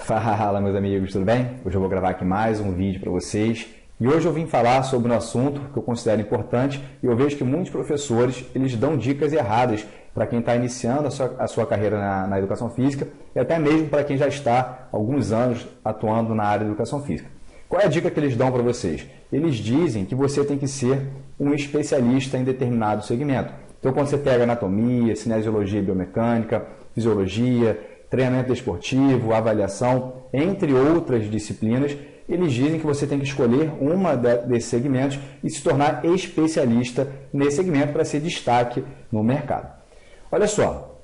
Fala, meus amigos, tudo bem? Hoje eu vou gravar aqui mais um vídeo para vocês e hoje eu vim falar sobre um assunto que eu considero importante e eu vejo que muitos professores eles dão dicas erradas para quem está iniciando a sua carreira na educação física e até mesmo para quem já está há alguns anos atuando na área de educação física. Qual é a dica que eles dão para vocês? Eles dizem que você tem que ser um especialista em determinado segmento. Então, quando você pega anatomia, cinesiologia e biomecânica, fisiologia, treinamento desportivo, avaliação, entre outras disciplinas, eles dizem que você tem que escolher uma desses segmentos e se tornar especialista nesse segmento para ser destaque no mercado. Olha só,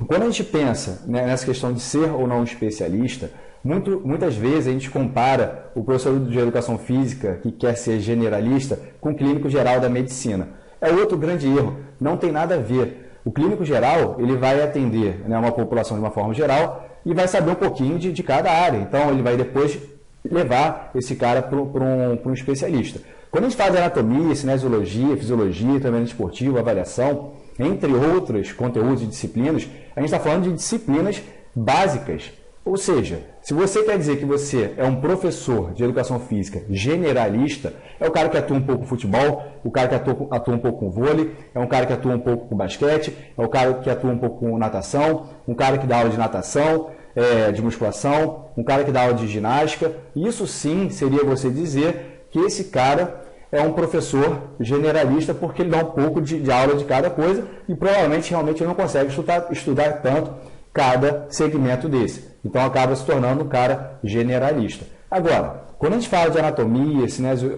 quando a gente pensa nessa questão de ser ou não especialista, muitas vezes a gente compara o professor de educação física que quer ser generalista com o clínico geral da medicina. É outro grande erro, não tem nada a ver. O clínico geral ele vai atender uma população de uma forma geral e vai saber um pouquinho de cada área. Então, ele vai depois levar esse cara para um especialista. Quando a gente fala de anatomia, cinesiologia, fisiologia, treinamento esportivo, avaliação, entre outros conteúdos e disciplinas, a gente está falando de disciplinas básicas. Ou seja, se você quer dizer que você é um professor de educação física generalista, é o cara que atua um pouco com futebol, o cara que atua um pouco com vôlei, é um cara que atua um pouco com basquete, é o cara que atua um pouco com natação, um cara que dá aula de natação, de musculação, um cara que dá aula de ginástica. Isso sim seria você dizer que esse cara é um professor generalista porque ele dá um pouco de aula de cada coisa e provavelmente realmente ele não consegue estudar tanto cada segmento desse. Então acaba se tornando um cara generalista. Agora, quando a gente fala de anatomia,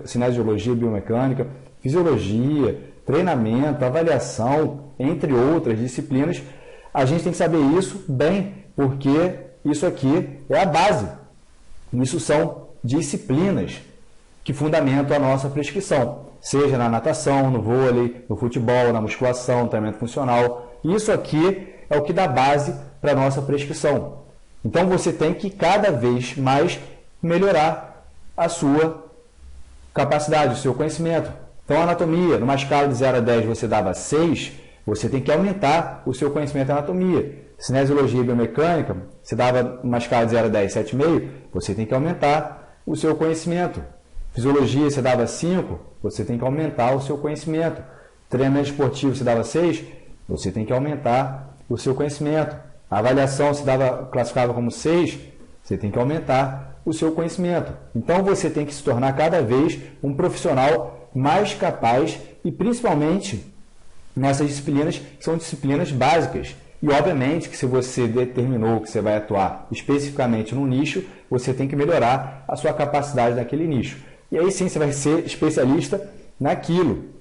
cinesiologia, biomecânica, fisiologia, treinamento, avaliação, entre outras disciplinas, a gente tem que saber isso bem, porque isso aqui é a base. Isso são disciplinas que fundamentam a nossa prescrição, seja na natação, no vôlei, no futebol, na musculação, no treinamento funcional. Isso aqui é o que dá base para a nossa prescrição. Então, você tem que cada vez mais melhorar a sua capacidade, o seu conhecimento. Então, anatomia, numa escala de 0 a 10 você dava 6, você tem que aumentar o seu conhecimento de anatomia. Cinesiologia e biomecânica, você dava uma escala de 0 a 10, 7,5, você tem que aumentar o seu conhecimento. Fisiologia, você dava 5, você tem que aumentar o seu conhecimento. Treinamento esportivo, você dava 6, você tem que aumentar o seu conhecimento. A avaliação se classificava como 6, você tem que aumentar o seu conhecimento. Então, você tem que se tornar cada vez um profissional mais capaz e, principalmente, nessas disciplinas que são disciplinas básicas. E, obviamente, que se você determinou que você vai atuar especificamente num nicho, você tem que melhorar a sua capacidade naquele nicho. E aí sim, você vai ser especialista naquilo.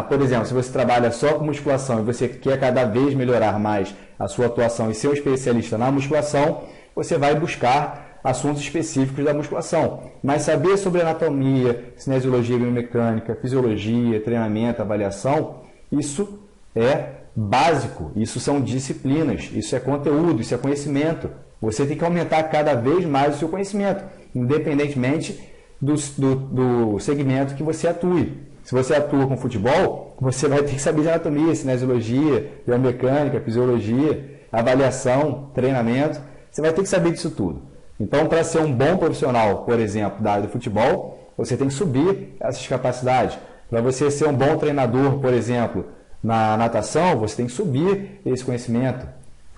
Por exemplo, se você trabalha só com musculação e você quer cada vez melhorar mais a sua atuação e ser um especialista na musculação, você vai buscar assuntos específicos da musculação. Mas saber sobre anatomia, cinesiologia, biomecânica, fisiologia, treinamento, avaliação, isso é básico, isso são disciplinas, isso é conteúdo, isso é conhecimento. Você tem que aumentar cada vez mais o seu conhecimento, independentemente do segmento que você atue. Se você atua com futebol, você vai ter que saber de anatomia, cinesiologia, biomecânica, fisiologia, avaliação, treinamento. Você vai ter que saber disso tudo. Então, para ser um bom profissional, por exemplo, da área do futebol, você tem que subir essas capacidades. Para você ser um bom treinador, por exemplo, na natação, você tem que subir esse conhecimento.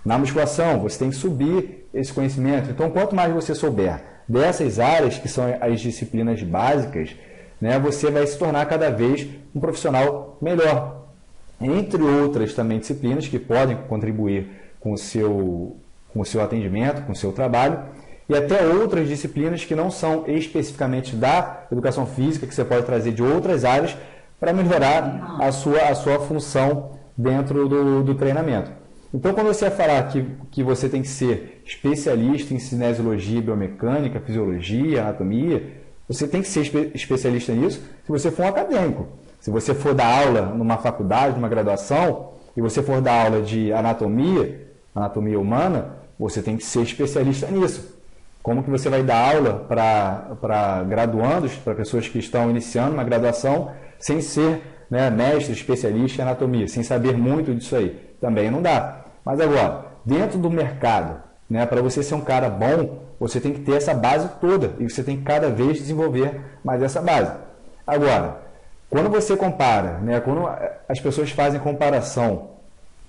Na musculação, você tem que subir esse conhecimento. Então, quanto mais você souber dessas áreas, que são as disciplinas básicas, você vai se tornar cada vez um profissional melhor. Entre outras também disciplinas que podem contribuir com o seu atendimento, com o seu trabalho, e até outras disciplinas que não são especificamente da educação física, que você pode trazer de outras áreas para melhorar a sua função dentro do treinamento. Então, quando você falar que você tem que ser especialista em cinesiologia, biomecânica, fisiologia, anatomia, você tem que ser especialista nisso se você for um acadêmico. Se você for dar aula numa faculdade, numa graduação, e você for dar aula de anatomia humana, você tem que ser especialista nisso. Como que você vai dar aula para graduandos, para pessoas que estão iniciando uma graduação, sem ser mestre, especialista em anatomia, sem saber muito disso aí? Também não dá. Mas agora, dentro do mercado, né? Para você ser um cara bom, você tem que ter essa base toda e você tem que cada vez desenvolver mais essa base. Agora, quando você compara, né? Quando as pessoas fazem comparação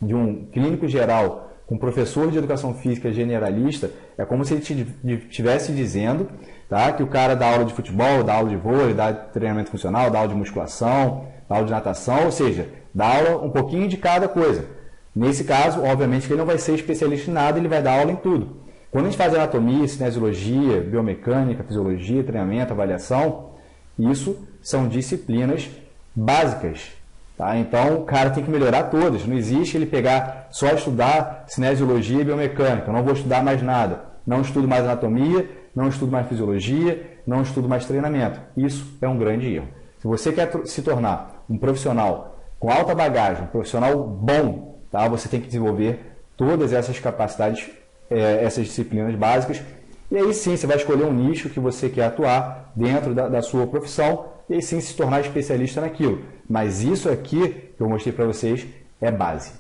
de um clínico geral com um professor de educação física generalista, é como se ele estivesse dizendo, tá, que o cara dá aula de futebol, dá aula de vôlei, dá treinamento funcional, dá aula de musculação, dá aula de natação, ou seja, dá aula um pouquinho de cada coisa. Nesse caso, obviamente que ele não vai ser especialista em nada, ele vai dar aula em tudo. Quando a gente faz anatomia, cinesiologia, biomecânica, fisiologia, treinamento, avaliação, isso são disciplinas básicas. Tá? Então, o cara tem que melhorar todas. Não existe ele pegar só estudar cinesiologia e biomecânica. Eu não vou estudar mais nada. Não estudo mais anatomia, não estudo mais fisiologia, não estudo mais treinamento. Isso é um grande erro. Se você quer se tornar um profissional com alta bagagem, um profissional bom, tá? Você tem que desenvolver todas essas capacidades, essas disciplinas básicas. E aí sim, você vai escolher um nicho que você quer atuar dentro da sua profissão e aí sim se tornar especialista naquilo. Mas isso aqui que eu mostrei para vocês é base.